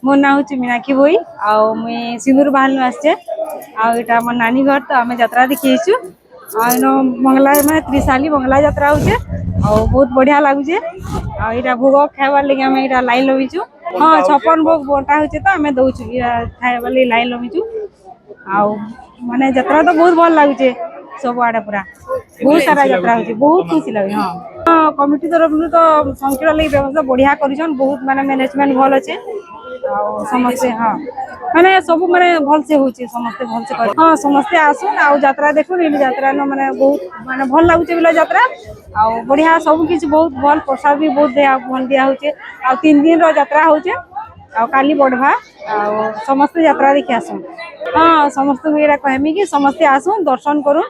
मोर ना हूँ मीनाक्षी भोई आउ मुई सिंदूर बाहर आसचे आटा मोर नानी घर तो आम यात्रा देखी आईन मंगला मैं त्रिशाली मंगला यात्रा होचे बहुत बढ़िया लगुचे आईटा भोग खाइबार लगे आम यहाँ लाइन लगिचु। हाँ 56 भोग बंटा होचे तो आम दौचु खाइबार लगे लाइन लगिचु आउ माने यात्रा तो बहुत भल लगुचे सब आड़े पूरा बहुत सारा यात्रा होचे बहुत खुशी लगे। हाँ कमिटी तरफ तो संकीर्ण लगी व्यवस्था बढ़िया कर बहुत माने मैनेजमेंट भल अच्छे समस्ते हाँ माने सब माने भल से होची समस्ते भल से कर हाँ समस्ते आसुन आउ यात्रा देखुन इन यात्रा न माने बहुत माने भल लागुचे बिला यात्रा आउ बढ़िया सब किछ बहुत भल प्रसाद भी बहुत भल दिया होचे आ 3 दिन रो यात्रा होचे आ काली बढ़वा आ समस्त यात्रा देखि आसुन। हाँ समस्त को कहमी कि समस्ते आसुन दर्शन करूँ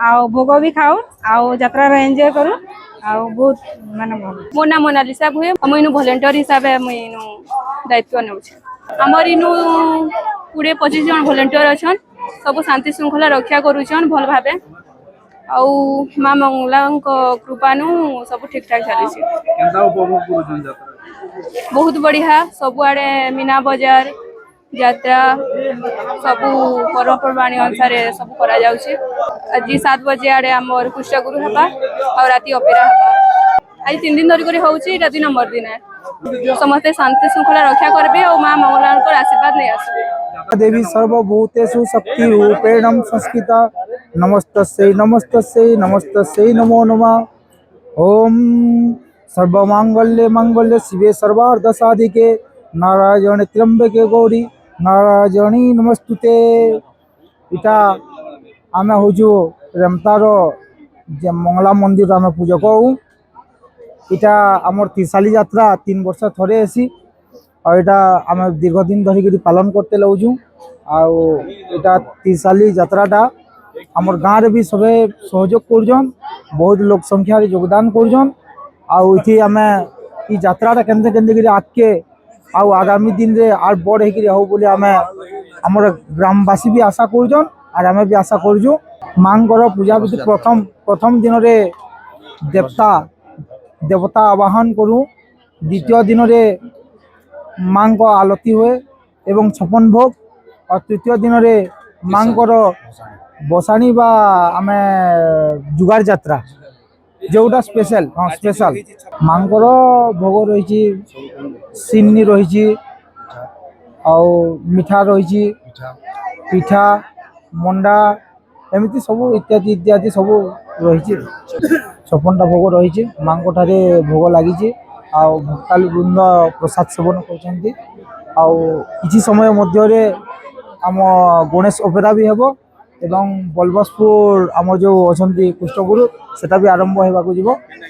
आ भोग भी खाऊ आ यात्रा एंजॉय करूँ आ बहुत माने मो नाम मोनालिसा भुए मुई वॉलंटियर हिसाब से मुई दायित्व नौछ आमर इनु 20-25 जन वॉलंटियर अछन सब शांति श्रृंखला रक्षा करूछन भल भाबे आउ मां मंगला कृपा नु सब ठीक ठाक चली केनता उपभोग करूछन यात्रा बहुत बढ़िया सब आड़े मीना बाजार यात्रा सब पर्वपर्वाणी अनुसार सब करा जाउछे। आज 7 बजे आड़े आमर कृष्णगुरु हबा और राती अपेरा हबा आज 3 दिन धरी करी होउची एटा 2 नंबर दिन है समस्त शांति श्रृंखला रक्षा करबे और मां मंगला आशीर्वाद नहीं आसबे। देवी सर्वभूतेषु शक्ति रूपेण संस्कृता नमस्तस्यै नमस्तस्यै नमस्तस्यै नमो नमः। ओम सर्वमांगल्ये मांगल्ये शिवे सर्वार्थ साधिके नारायण त्र्यंबके गौरी नारायणी नमस्तुते। इटा आमे होजु रेमतार जे मंगला मंदिर आमे पूजा करू इटा आमर त्रिशाली यात्रा 3 वर्ष थरे आसी और इटा आम दीर्घ दिन धरिक पालन करते लगुँ आटा त्रिशाली यात्राटा आमर गाँव रे भी सबे सहयोग करजन बहुत लोक संख्या योगदान करजन आउ आम यात्राटा केनते केनते आगे आउ आगामी दिन रे आर बड़ हो बोली आम आमर ग्रामवासी भी आशा करजन और आम भी आशा करजु। मांकर पूजा विधि प्रथम दिन रे देवता आवाहन करूँ द्वितीय दिन रे मां को आलती हुए एवं 56 भोग और तृतीय दिन रे मां बसाणी बा आमे जुगार यात्रा जोटा स्पेशल हाँ स्पेशल मां भोग रही सिन्नी रही मिठा रही पिठा मंडा एमती सब इत्यादि इत्यादि सब रही 56टा भोग रही मां भोग लगी भक्ताली वृंद प्रसाद सेवन कर समय मध्य आम गणेश ओपेरा भी हेबो एवं बलबसपुर आम जो अच्छा कृष्णगुरु सेटा भी आरंभ होगा।